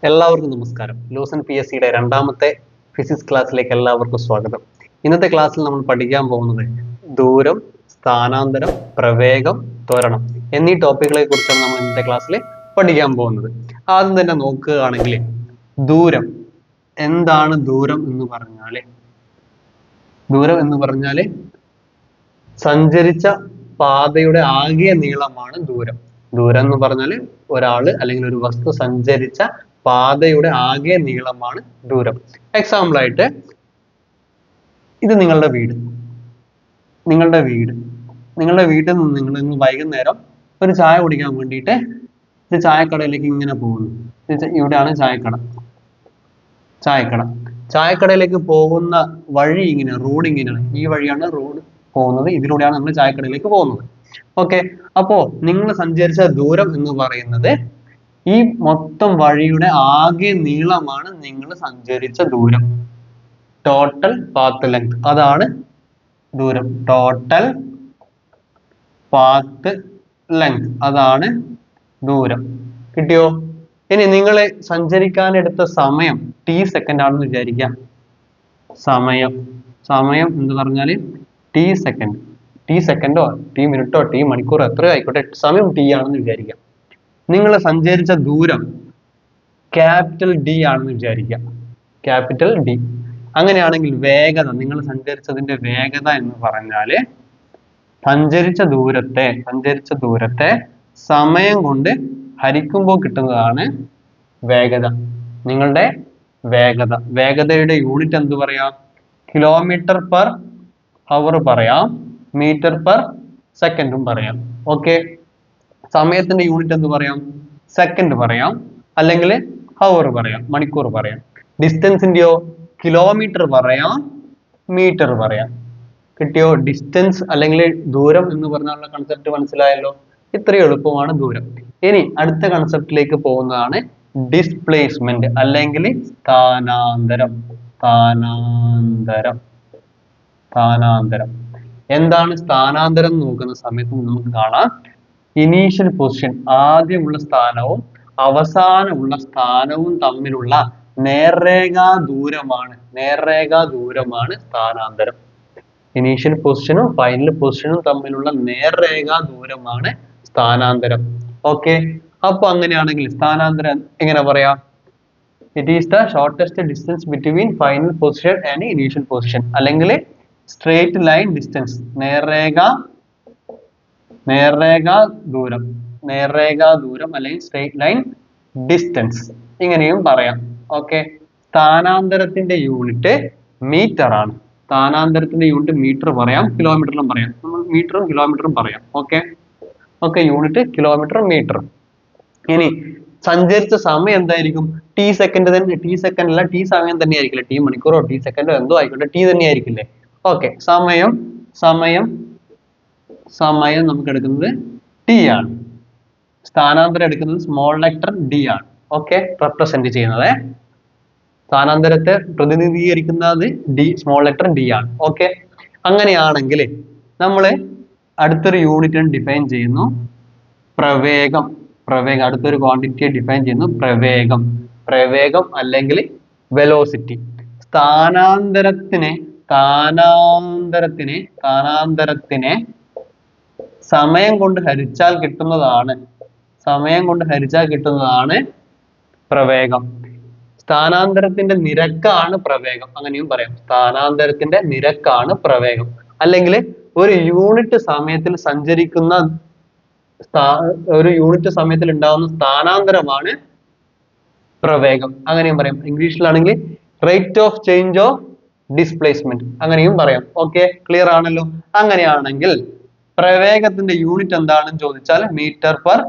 എല്ലാവർക്കും നമസ്കാരം. ലൂസൺ PSCയുടെ രണ്ടാമത്തെ ഫിസിക്സ് ക്ലാസ്സിലേക്ക് എല്ലാവർക്കും സ്വാഗതം. ഇന്നത്തെ ക്ലാസ്സിൽ നമ്മൾ പഠിക്കാൻ പോകുന്നത് ദൂരം, സ്ഥാനാന്തരം, പ്രവേഗം, ത്വരണം എന്നീ ടോപ്പിക്കുകളെ കുറിച്ചാണ് നമ്മൾ ഇന്നത്തെ ക്ലാസ്സിൽ പഠിക്കാൻ പോകുന്നത്. ആദ്യം തന്നെ നോക്കുകയാണെങ്കിൽ ദൂരം എന്താണ്? ദൂരം എന്ന് പറഞ്ഞാൽ സഞ്ചരിച്ച പാതയുടെ ആകെ നീളമാണ് ദൂരം. ദൂരം എന്ന് പറഞ്ഞാൽ ഒരാൾ അല്ലെങ്കിൽ ഒരു വസ്തു സഞ്ചരിച്ച പാതയുടെ ആകെ നീളമാണ് ദൂരം. എക്സാമ്പിൾ ആയിട്ട് ഇത് നിങ്ങളുടെ വീട്. നിങ്ങളുടെ വീട്ടിൽ നിന്ന് നിങ്ങൾ വൈകുന്നേരം ഒരു ചായ കുടിക്കാൻ വേണ്ടിയിട്ട് ഇത് ചായക്കടയിലേക്ക് ഇങ്ങനെ പോകുന്നു. ഇവിടെയാണ് ചായക്കടയിലേക്ക് പോകുന്ന വഴി ഇങ്ങനെ, റോഡ് ഇങ്ങനെയാണ്. ഈ വഴിയാണ് റോഡ് പോകുന്നത്. ഇതിലൂടെയാണ് നമ്മൾ ചായക്കടയിലേക്ക് പോകുന്നത്. ഓക്കെ, അപ്പോ നിങ്ങൾ സഞ്ചരിച്ച ദൂരം എന്ന് പറയുന്നത് ഈ മൊത്തം വഴിയുടെ ആകെ നീളമാണ് നിങ്ങൾ സഞ്ചരിച്ച ദൂരം. ടോട്ടൽ പാത്ത് ലെങ്ത്, അതാണ് ദൂരം. ടോട്ടൽ പാത്ത് ലെങ്ത്, അതാണ് ദൂരം. കിട്ടിയോ? ഇനി നിങ്ങൾ സഞ്ചരിക്കാൻ എടുത്ത സമയം t സെക്കൻഡ് ആണെന്ന് വിചാരിക്കാം. സമയം എന്ന് പറഞ്ഞാൽ t സെക്കൻഡോ t മിനിറ്റോ t മണിക്കൂറോ എത്രയോ ആയിക്കോട്ടെ, സമയം t ആണെന്ന് വിചാരിക്കാം. നിങ്ങൾ സഞ്ചരിച്ച ദൂരം ക്യാപിറ്റൽ D ആണെന്ന് വിചാരിക്കാം. Capital D. അങ്ങനെയാണെങ്കിൽ വേഗത, നിങ്ങൾ സഞ്ചരിച്ചതിന്റെ വേഗത എന്ന് പറഞ്ഞാല് സഞ്ചരിച്ച ദൂരത്തെ സമയം കൊണ്ട് ഹരിക്കുമ്പോൾ കിട്ടുന്നതാണ് വേഗത. നിങ്ങളുടെ വേഗതയുടെ യൂണിറ്റ് എന്ത് പറയാം? കിലോമീറ്റർ പെർ അവർ പറയാം, മീറ്റർ പെർ സെക്കൻഡും പറയാം. ഓക്കെ, സമയത്തിന്റെ യൂണിറ്റ് എന്ത് പറയാം? സെക്കൻഡ് പറയാം, അല്ലെങ്കിൽ ഹവർ പറയാം, മണിക്കൂർ പറയാം. ഡിസ്റ്റൻസിന്റെയോ കിലോമീറ്റർ പറയാം, മീറ്റർ പറയാം. കിട്ടിയോ? ഡിസ്റ്റൻസ് അല്ലെങ്കിൽ ദൂരം എന്ന് പറഞ്ഞുള്ള കൺസെപ്റ്റ് മനസ്സിലായല്ലോ. ഇത്രയും എളുപ്പമാണ് ദൂരം. ഇനി അടുത്ത കൺസെപ്റ്റിലേക്ക് പോകുന്നതാണ് ഡിസ്പ്ലേസ്മെന്റ് അല്ലെങ്കിൽ സ്ഥാനാന്തരം. എന്താണ് സ്ഥാനാന്തരം എന്ന് നോക്കുന്ന സമയത്ത് നമുക്ക് കാണാം, ഇനീഷ്യൽ പൊസിഷൻ, ആദ്യമുള്ള സ്ഥാനവും അവസാനമുള്ള സ്ഥാനവും തമ്മിലുള്ള നേർരേഖാ ദൂരമാണ് സ്ഥാനാന്തരം. ഇനീഷ്യൽ പൊസിഷനും ഫൈനൽ പൊസിഷനും തമ്മിലുള്ള നേർരേഖാ ദൂരമാണ് സ്ഥാനാന്തരം. ഓക്കെ, അപ്പൊ അങ്ങനെയാണെങ്കിൽ സ്ഥാനാന്തരം എങ്ങനെ പറയാം? It is the shortest distance between final position and initial position, അല്ലെങ്കിൽ സ്ട്രേറ്റ് ലൈൻ ഡിസ്റ്റൻസ്, നേർരേഖാ ദൂരം അല്ലെങ്കിൽ സ്ട്രേറ്റ് ലൈൻ ഡിസ്റ്റൻസ്, ഇങ്ങനെയും പറയാം. ഓക്കെ, സ്ഥാനാന്തരത്തിന്റെ യൂണിറ്റ് മീറ്റർ ആണ്. സ്ഥാനാന്തരത്തിന്റെ യൂണിറ്റ് മീറ്റർ പറയാം, കിലോമീറ്ററിലും പറയാം. നമ്മൾ മീറ്ററും കിലോമീറ്ററും പറയാം. Okay, unit kilometre, metre. ഇനി സഞ്ചരിച്ച സമയം എന്തായിരിക്കും? t സെക്കൻഡ് തന്നെ, t സമയം തന്നെ ആയിരിക്കില്ലേ? t മണിക്കൂറോ t സെക്കൻഡോ എന്തോ ആയിക്കോട്ടെ, t തന്നെ ആയിരിക്കില്ലേ? ഓക്കെ, സമയം നമുക്ക് എടുക്കുന്നത് t ആണ്. സ്ഥാനാന്തരം എടുക്കുന്നത് സ്മോൾ ലെറ്റർ d ആണ്. ഓക്കെ, റെപ്രസെന്റ് ചെയ്യുന്നത്, സ്ഥാനാന്തരത്തെ പ്രതിനിധീകരിക്കുന്നത് സ്മോൾ ലെറ്റർ d ആണ്. ഓക്കെ, അങ്ങനെയാണെങ്കിൽ നമ്മൾ അടുത്തൊരു യൂണിറ്റ് ഡിഫൈൻ ചെയ്യുന്നു, പ്രവേഗം. അടുത്തൊരു ക്വാണ്ടിറ്റിയെ ഡിഫൈൻ ചെയ്യുന്നു, പ്രവേഗം അല്ലെങ്കിൽ വെലോസിറ്റി. സ്ഥാനാന്തരത്തിനെ സമയം കൊണ്ട് ഹരിച്ചാൽ കിട്ടുന്നതാണ് പ്രവേഗം. സ്ഥാനാന്തരത്തിന്റെ നിരക്കാണ് പ്രവേഗം, അങ്ങനെയും പറയാം. സ്ഥാനാന്തരത്തിന്റെ നിരക്കാണ് പ്രവേഗം, അല്ലെങ്കിൽ ഒരു യൂണിറ്റ് സമയത്തിൽ ഉണ്ടാകുന്ന സ്ഥാനാന്തരമാണ് പ്രവേഗം, അങ്ങനെയും പറയാം. ഇംഗ്ലീഷിലാണെങ്കിൽ rate of change of displacement, അങ്ങനെയും പറയാം. ഓക്കെ, ക്ലിയർ ആണല്ലോ. അങ്ങനെയാണെങ്കിൽ പ്രവേഗത്തിന്റെ യൂണിറ്റ് എന്താണെന്ന് ചോദിച്ചാൽ മീറ്റർ പെർ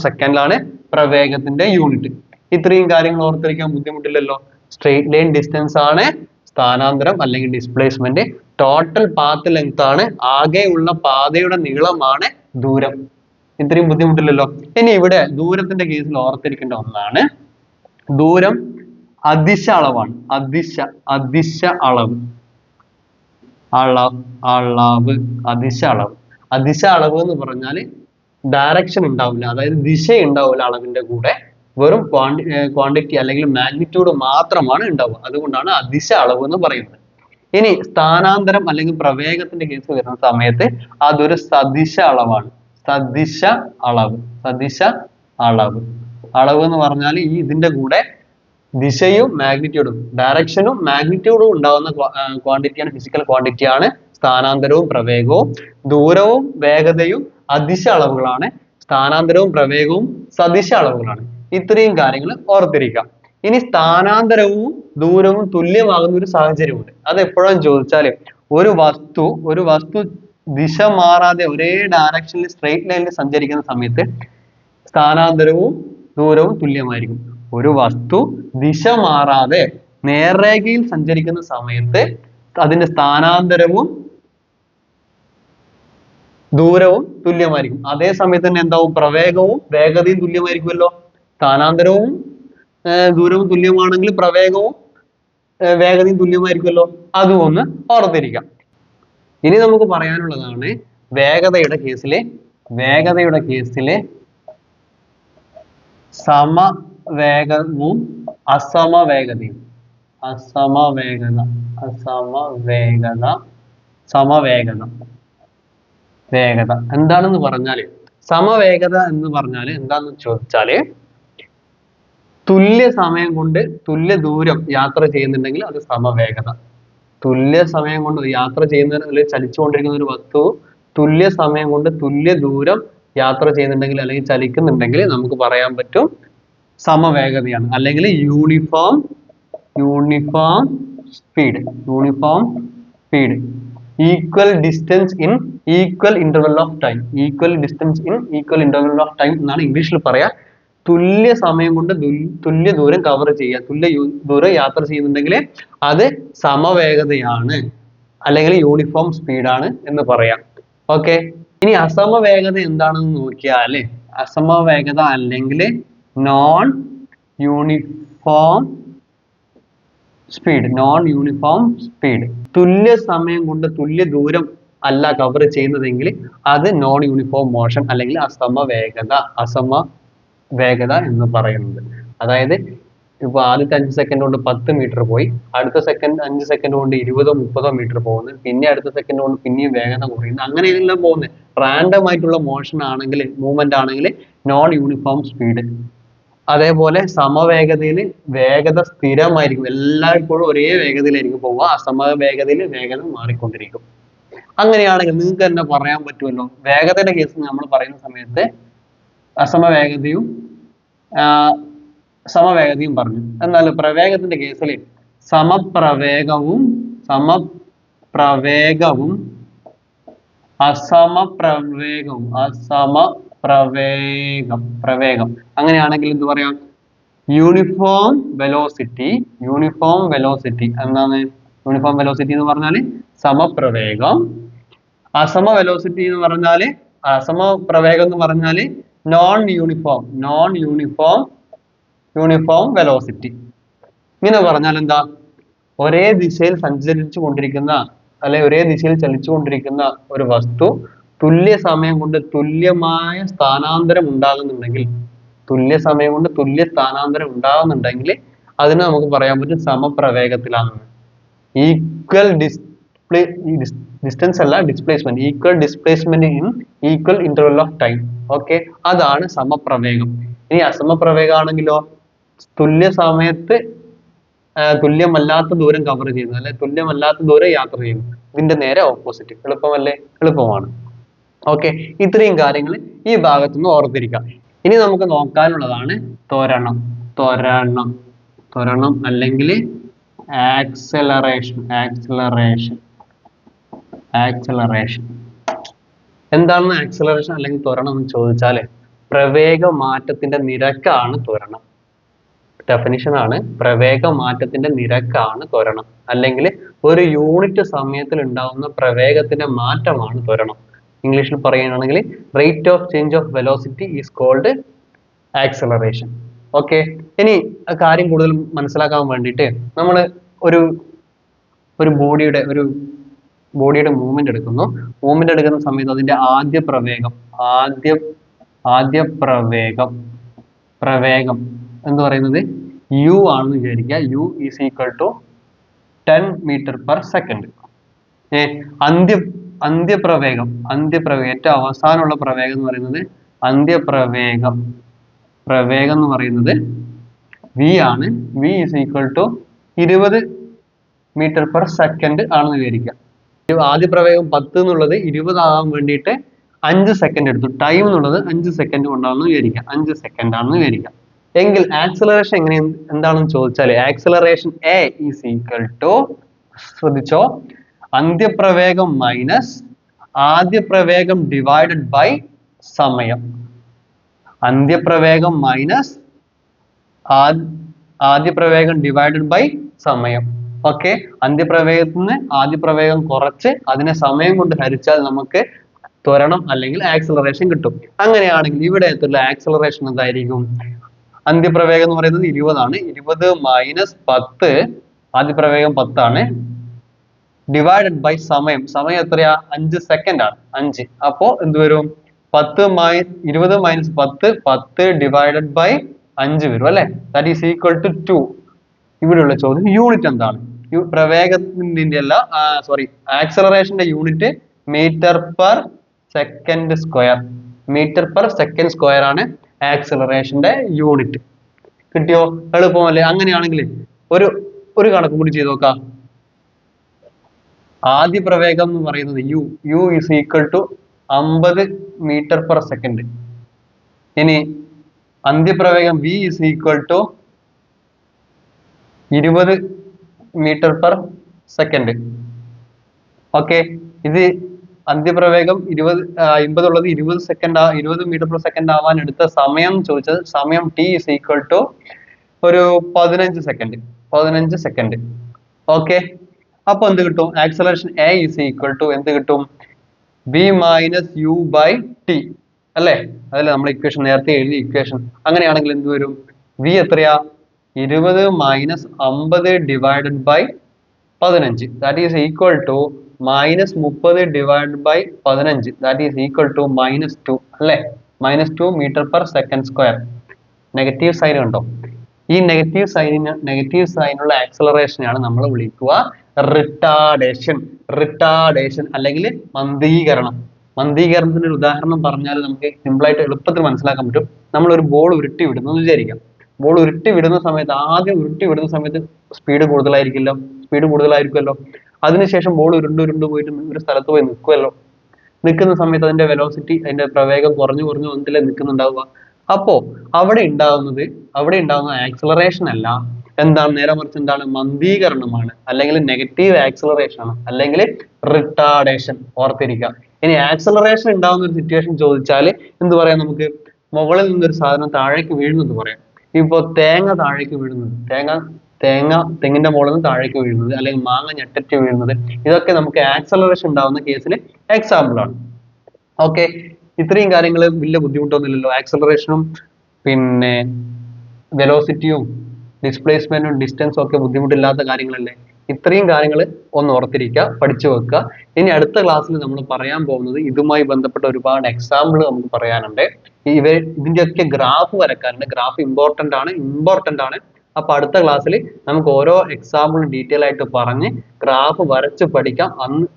സെക്കൻഡിലാണ് പ്രവേഗത്തിന്റെ യൂണിറ്റ്. ഇത്രയും കാര്യങ്ങൾ ഓർത്തിരിക്കാൻ ബുദ്ധിമുട്ടില്ലല്ലോ. സ്ട്രെയിറ്റ് ലൈൻ ഡിസ്റ്റൻസ് ആണ് സ്ഥാനാന്തരം അല്ലെങ്കിൽ ഡിസ്പ്ലേസ്മെന്റ്. ടോട്ടൽ പാത്ത് ലെങ്ത് ആണ്, ആകെയുള്ള പാതയുടെ നീളമാണ് ദൂരം. ഇത്രയും ബുദ്ധിമുട്ടില്ലല്ലോ. ഇനി ഇവിടെ ദൂരത്തിന്റെ കേസിൽ ഓർത്തിരിക്കേണ്ട ഒന്നാണ്, ദൂരം അദിശ അളവാണ്. അദിശ അളവ് എന്ന് പറഞ്ഞാൽ ഡയറക്ഷൻ ഉണ്ടാവില്ല, അതായത് ദിശ ഉണ്ടാവില്ല അളവിന്റെ കൂടെ. വെറും ക്വാണ്ടിറ്റി അല്ലെങ്കിൽ മാഗ്നിറ്റ്യൂഡ് മാത്രമാണ് ഉണ്ടാവുക. അതുകൊണ്ടാണ് അദിശ അളവ് എന്ന് പറയുന്നത്. ഇനി സ്ഥാനാന്തരം അല്ലെങ്കിൽ പ്രവേഗത്തിന്റെ കേസ് വരുന്ന സമയത്ത് അതൊരു സദിശ അളവാണ്. സദിശ അളവ്. സദിശ അളവ്. അളവ് എന്ന് പറഞ്ഞാൽ ഇതിന്റെ കൂടെ ദിശയും മാഗ്നിറ്റ്യൂഡും, ഡയറക്ഷനും മാഗ്നിറ്റ്യൂഡും ഉണ്ടാവുന്ന ക്വാണ്ടിറ്റിയാണ്, ഫിസിക്കൽ ക്വാണ്ടിറ്റിയാണ് സ്ഥാനാന്തരവും പ്രവേഗവും. ദൂരവും വേഗതയും അദിശ അളവുകളാണ്. സ്ഥാനാന്തരവും പ്രവേഗവും സദിശ അളവുകളാണ്. ഇത്രയും കാര്യങ്ങൾ ഓർത്തിരിക്കാം. ഇനി സ്ഥാനാന്തരവും ദൂരവും തുല്യമാകുന്ന ഒരു സാഹചര്യമുണ്ട്. അത് എപ്പോഴാന്ന് ചോദിച്ചാല് ഒരു വസ്തു ദിശ മാറാതെ ഒരേ ഡയറക്ഷനിൽ സ്ട്രെയിറ്റ് ലൈനിൽ സഞ്ചരിക്കുന്ന സമയത്ത് സ്ഥാനാന്തരവും ദൂരവും തുല്യമായിരിക്കും. ഒരു വസ്തു ദിശ മാറാതെ നേർരേഖയിൽ സഞ്ചരിക്കുന്ന സമയത്ത് അതിന്റെ സ്ഥാനാന്തരവും ദൂരവും തുല്യമായിരിക്കും. അതേ സമയത്ത് തന്നെ എന്താവും? പ്രവേഗവും വേഗതയും തുല്യമായിരിക്കുമല്ലോ. സ്ഥാനാന്തരവും ദൂരവും തുല്യമാണെങ്കിൽ പ്രവേഗവും വേഗതയും തുല്യമായിരിക്കുമല്ലോ. അതും ഒന്ന് ഓർത്തിരിക്കാം. ഇനി നമുക്ക് പറയാനുള്ളതാണ് വേഗതയുടെ കേസിലെ സമവേഗവും അസമവേഗതയും. വേഗത എന്താണെന്ന് പറഞ്ഞാല്, സമവേഗത എന്ന് പറഞ്ഞാല് എന്താണെന്ന് ചോദിച്ചാല് തുല്യ സമയം കൊണ്ട് തുല്യ ദൂരം യാത്ര ചെയ്യുന്നുണ്ടെങ്കിൽ അത് സമവേഗത. തുല്യ സമയം കൊണ്ട് യാത്ര ചെയ്യുന്ന അല്ലെങ്കിൽ ചലിച്ചുകൊണ്ടിരിക്കുന്ന ഒരു വസ്തു തുല്യ സമയം കൊണ്ട് തുല്യ ദൂരം യാത്ര ചെയ്യുന്നുണ്ടെങ്കിൽ അല്ലെങ്കിൽ ചലിക്കുന്നുണ്ടെങ്കിൽ നമുക്ക് പറയാൻ പറ്റും സമവേഗതയാണ്. അല്ലെങ്കിൽ uniform speed. Equal distance in equal interval of time. എന്നാണ് ഇംഗ്ലീഷിൽ പറയാ. തുല്യ സമയം കൊണ്ട് തുല്യ ദൂരം കവർ ചെയ്യുക, തുല്യ ദൂരം യാത്ര ചെയ്യുന്നുണ്ടെങ്കിൽ അത് സമവേഗതയാണ് അല്ലെങ്കിൽ യൂണിഫോം സ്പീഡാണ് എന്ന് പറയാം. ഓക്കെ. ഇനി അസമവേഗത എന്താണെന്ന് നോക്കിയാല് അസമവേഗത അല്ലെങ്കിൽ നോൺ യൂണിഫോം സ്പീഡ്. തുല്യ സമയം കൊണ്ട് തുല്യ ദൂരം അല്ല കവർ ചെയ്യുന്നതെങ്കിൽ അത് നോൺ യൂണിഫോം മോഷൻ അല്ലെങ്കിൽ അസമവേഗത എന്ന് പറയുന്നത്. അതായത് ഇപ്പൊ ആദ്യത്തെ 5 സെക്കൻഡ് കൊണ്ട് 10 മീറ്റർ പോയി, അടുത്ത 5 സെക്കൻഡ് കൊണ്ട് 20-30 മീറ്റർ പോകുന്നു, പിന്നെ അടുത്ത സെക്കൻഡ് കൊണ്ട് പിന്നെയും വേഗത കുറയുന്നു, അങ്ങനെയെല്ലാം പോകുന്നത്. റാൻഡം ആയിട്ടുള്ള മോഷൻ ആണെങ്കിൽ, മൂവ്മെന്റ് ആണെങ്കിൽ നോൺ യൂണിഫോം സ്പീഡ്. അതേപോലെ സമവേഗതയിൽ വേഗത സ്ഥിരമായിരിക്കും, എല്ലായ്പ്പോഴും ഒരേ വേഗതയിലായിരിക്കും പോവുക. അസമവേഗതയിൽ വേഗത മാറിക്കൊണ്ടിരിക്കും. അങ്ങനെയാണെങ്കിൽ നിങ്ങൾക്ക് തന്നെ പറയാൻ പറ്റുമല്ലോ, വേഗതയുടെ കേസ് നമ്മൾ പറയുന്ന സമയത്ത് അസമവേഗതയും സമവേഗതയും പറഞ്ഞു. എന്നാൽ പ്രവേഗത്തിന്റെ കേസിൽ സമപ്രവേഗവും പ്രവേഗം അങ്ങനെയാണെങ്കിൽ എന്ത് പറയാം? Uniform velocity. എന്താണ് യൂണിഫോം വെലോസിറ്റി എന്ന് പറഞ്ഞാല്? സമപ്രവേഗം. അസമവെലോസിറ്റി എന്ന് പറഞ്ഞാല്, അസമപ്രവേഗം എന്ന് പറഞ്ഞാല് നോൺ യൂണിഫോം വെലോസിറ്റി. ഇങ്ങനെ പറഞ്ഞാൽ എന്താ? ഒരേ ദിശയിൽ സഞ്ചരിച്ചു കൊണ്ടിരിക്കുന്ന അല്ലെ ഒരേ ദിശയിൽ ചലിച്ചു കൊണ്ടിരിക്കുന്ന ഒരു വസ്തു തുല്യ സമയം കൊണ്ട് തുല്യമായ സ്ഥാനാന്തരം ഉണ്ടാകുന്നുണ്ടെങ്കിൽ, അതിന് നമുക്ക് പറയാൻ പറ്റും സമപ്രവേഗത്തിലാണെന്ന്. ഈക്വൽ ഡിസ്റ്റൻസ് അല്ല, displacement. Equal displacement in equal interval of time. Okay, അതാണ് സമപ്രവേഗം. ഇനി അസമപ്രവേഗം ആണെങ്കിലോ, തുല്യ സമയത്ത് തുല്യമല്ലാത്ത ദൂരം കവർ ചെയ്യുന്നു, അല്ലെ തുല്യമല്ലാത്ത ദൂരം യാത്ര ചെയ്യുന്നു. ഇതിന്റെ നേരെ ഓപ്പോസിറ്റ്. എളുപ്പമല്ലേ? എളുപ്പമാണ്. ഓക്കെ, ഇത്രയും കാര്യങ്ങൾ ഈ ഭാഗത്തുനിന്ന് ഓർത്തിരിക്കാം. ഇനി നമുക്ക് നോക്കാനുള്ളതാണ് ത്വരണം അല്ലെങ്കിൽ ആക്സലറേഷൻ. എന്താണ് ആക്സലറേഷൻ അല്ലെങ്കിൽ ത്വരണം എന്ന് ചോദിച്ചാൽ, പ്രവേഗ മാറ്റത്തിന്റെ നിരക്കാണ് ത്വരണം. ഡെഫിനിഷൻ ആണ്, പ്രവേഗ മാറ്റത്തിന്റെ നിരക്കാണ് ത്വരണം, അല്ലെങ്കിൽ ഒരു യൂണിറ്റ് സമയത്തിൽ ഉണ്ടാവുന്ന പ്രവേഗത്തിന്റെ മാറ്റമാണ് ത്വരണം. ഇംഗ്ലീഷിൽ പറയുകയാണെങ്കിൽ rate of change of velocity is called acceleration. Okay, ഇനി കാര്യം കൂടുതൽ മനസ്സിലാക്കാൻ വേണ്ടിയിട്ട് നമ്മൾ ഒരു ബോഡിയുടെ മൂവ്മെന്റ് എടുക്കുന്നു. മൂവ്മെന്റ് എടുക്കുന്ന സമയത്ത് അതിന്റെ ആദ്യ പ്രവേഗം എന്ന് പറയുന്നത് u ആണെന്ന് വിചാരിക്കുക. u is equal to 10 m/s. അന്ത്യപ്രവേഗം ഏറ്റവും അവസാനമുള്ള പ്രവേഗം എന്ന് പറയുന്നത് പ്രവേഗം എന്ന് പറയുന്നത് v ആണ്. v is equal to 20 m/s ആണെന്ന് വിചാരിക്കുക. ആദ്യ പ്രവേഗം 10 എന്നുള്ളത് 20 ആകാൻ വേണ്ടിയിട്ട് 5 സെക്കൻഡ് എടുത്തു. ടൈം എന്നുള്ളത് 5 സെക്കൻഡ് കൊണ്ടാണെന്ന് വിചാരിക്കുക. 5 സെക്കൻഡ് ആണെന്ന് വിചാരിക്കുക. എങ്കിൽ ആക്സിലറേഷൻ എന്താണെന്ന് ചോദിച്ചാൽ acceleration a is equal to, ശ്രദ്ധിച്ചോ, അന്ത്യപ്രവേഗം മൈനസ് ആദ്യ പ്രവേഗം ഡിവൈഡഡ് ബൈ സമയം. അന്ത്യപ്രവേഗം മൈനസ് ആദ്യ പ്രവേഗം ഡിവൈഡഡ് ബൈ സമയം. ഓക്കെ, അന്ത്യപ്രവേഗത്തിൽ നിന്ന് ആദ്യ പ്രവേഗം കുറച്ച് അതിനെ സമയം കൊണ്ട് ഹരിച്ചാൽ നമുക്ക് ത്വരണം അല്ലെങ്കിൽ ആക്സിലറേഷൻ കിട്ടും. അങ്ങനെയാണെങ്കിൽ ഇവിടെ എത്തുള്ള ആക്സിലറേഷൻ എന്തായിരിക്കും? അന്ത്യപ്രവേഗം എന്ന് പറയുന്നത് 20 ആണ്. 20 മൈനസ് 10, ആദ്യ പ്രവേഗം 10 ആണ്, ഡിവൈഡഡ് ബൈ സമയം. സമയം എത്രയാ? 5 സെക്കൻഡ് ആണ്. 5. അപ്പോ എന്ത് വരും? 20 മൈനസ് 10 ഡിവൈഡഡ് ബൈ 5 വരും അല്ലെ? That is equal to 2. ഇവിടെയുള്ള ചോദ്യം യൂണിറ്റ് എന്താണ്? പ്രവേഗത്തിന്റെ അല്ല, ആക്സലറേഷന്റെ യൂണിറ്റ് m/s². m/s² ആണ് ആക്സലറേഷന്റെ യൂണിറ്റ്. കിട്ടിയോ? എളുപ്പമല്ലേ? അങ്ങനെയാണെങ്കിൽ ഒരു കണക്ക് കൂടി ചെയ്ത് നോക്കാം. ആദ്യ പ്രവേഗം എന്ന് പറയുന്നത് u is equal to 50 m/s. ഇനി അന്ത്യപ്രവേഗം v is equal to 20 m/s. Okay, ഇത് അന്ത്യപ്രവേഗം 50 ഉള്ളത് 20 സെക്കൻഡ് 20 m/s ആവാൻ എടുത്ത സമയം ചോദിച്ചത്. സമയം t ഈസ് ഈക്വൽ ടു ഒരു 15 സെക്കൻഡ്. ഓക്കെ, അപ്പൊ എന്ത് കിട്ടും? Acceleration a is equal to എന്ത് കിട്ടും? v minus u by t അല്ലേ? അതല്ലേ നമ്മൾ ഇക്വേഷൻ നേരത്തെ എഴുതിയ ഇക്വേഷൻ. അങ്ങനെയാണെങ്കിൽ എന്ത് വരും? v എത്രയാ? 20 minus 50 divided by 15, that is equal to minus 30 divided by 15, that is equal to -2 അല്ലേ? -2 m/s². നെഗറ്റീവ് സൈൻ കണ്ടോ? ഈ നെഗറ്റീവ് സൈനുള്ള ആക്സലറേഷനാണ് നമ്മൾ വിളിക്കുക റിട്ടാർഡേഷൻ അല്ലെങ്കിൽ മന്ദീകരണം. മന്ദീകരണത്തിന് ഒരു ഉദാഹരണം പറഞ്ഞാൽ നമുക്ക് സിമ്പിളായിട്ട് എളുപ്പത്തിൽ മനസ്സിലാക്കാൻ പറ്റും. നമ്മൾ ഒരു ബോൾ ഉരുട്ടി വിടുന്നു എന്ന് വിചാരിക്കാം. ബോൾ ഉരുട്ടി വിടുന്ന സമയത്ത് ആദ്യം ഉരുട്ടി വിടുന്ന സമയത്ത് സ്പീഡ് കൂടുതലായിരിക്കുമല്ലോ. അതിനുശേഷം ബോൾ ഉരുണ്ട് പോയിട്ട് ഒരു സ്ഥലത്ത് പോയി നിൽക്കുന്ന സമയത്ത് അതിന്റെ വെലോസിറ്റി, അതിന്റെ പ്രവേഗം കുറഞ്ഞു ഒന്നിലെ നിൽക്കുന്നുണ്ടാവുക. അപ്പോ അവിടെ ഉണ്ടാകുന്ന ആക്സലറേഷൻ അല്ല, എന്താണ്? നേരെ മറിച്ച് എന്താണ്? മന്ദീകരണമാണ്, അല്ലെങ്കിൽ നെഗറ്റീവ് ആക്സലറേഷൻ ആണ്, അല്ലെങ്കിൽ റിട്ടാർഡേഷൻ. ഓർത്തിരിക്കുക. ഇനി ആക്സലറേഷൻ ഉണ്ടാകുന്ന ഒരു സിറ്റുവേഷൻ ചോദിച്ചാൽ എന്ത് പറയാം? നമുക്ക് മുകളിൽ നിന്നൊരു സാധനം താഴേക്ക് വീഴുന്നത് പറയാം. ഇപ്പൊ തേങ്ങ താഴേക്ക് വീഴുന്നത്, തെങ്ങിന്റെ മുകളിൽ നിന്ന് താഴേക്ക് വീഴുന്നത്, അല്ലെങ്കിൽ മാങ്ങ ഞെട്ടറ്റ് വീഴുന്നത്, ഇതൊക്കെ നമുക്ക് ആക്സലറേഷൻ ഉണ്ടാവുന്ന കേസിൽ എക്സാമ്പിൾ ആണ്. ഓക്കെ, ഇത്രയും കാര്യങ്ങൾ വലിയ ബുദ്ധിമുട്ടൊന്നുമില്ലല്ലോ. ആക്സലറേഷനും പിന്നെ വെലോസിറ്റിയും ഡിസ്പ്ലേസ്മെന്റും ഡിസ്റ്റൻസും ഒക്കെ ബുദ്ധിമുട്ടില്ലാത്ത കാര്യങ്ങളല്ലേ? ഇത്രയും കാര്യങ്ങൾ ഒന്ന് ഓർത്തിരിക്കുക, പഠിച്ചു വെക്കുക. ഇനി അടുത്ത ക്ലാസ്സിൽ നമ്മൾ പറയാൻ പോകുന്നത് ഇതുമായി ബന്ധപ്പെട്ട ഒരുപാട് എക്സാമ്പിൾ നമുക്ക് പറയാനുണ്ട്. ഇതിന്റെയൊക്കെ ഗ്രാഫ് വരക്കാനുണ്ട്. ഗ്രാഫ് ഇമ്പോർട്ടന്റ് ആണ്. അപ്പൊ അടുത്ത ക്ലാസ്സിൽ നമുക്ക് ഓരോ എക്സാമ്പിളും ഡീറ്റെയിൽ ആയിട്ട് പറഞ്ഞ് ഗ്രാഫ് വരച്ച് പഠിക്കാം.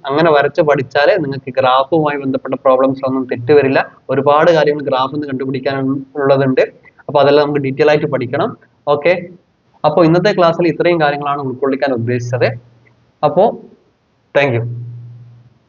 അങ്ങനെ വരച്ച് പഠിച്ചാലേ നിങ്ങൾക്ക് ഗ്രാഫുമായി ബന്ധപ്പെട്ട പ്രോബ്ലംസ് ഒന്നും തെറ്റുവരില്ല. ഒരുപാട് കാര്യങ്ങൾ ഗ്രാഫിൽ നിന്ന് കണ്ടുപിടിക്കാനുള്ളതുണ്ട്. അപ്പൊ അതെല്ലാം നമുക്ക് ഡീറ്റെയിൽ ആയിട്ട് പഠിക്കണം. ഓക്കെ, അപ്പോൾ ഇന്നത്തെ ക്ലാസ്സിൽ ഇത്രയും കാര്യങ്ങളാണ് ഉൾക്കൊള്ളിക്കാൻ ഉദ്ദേശിച്ചത്. അപ്പോൾ താങ്ക് യു.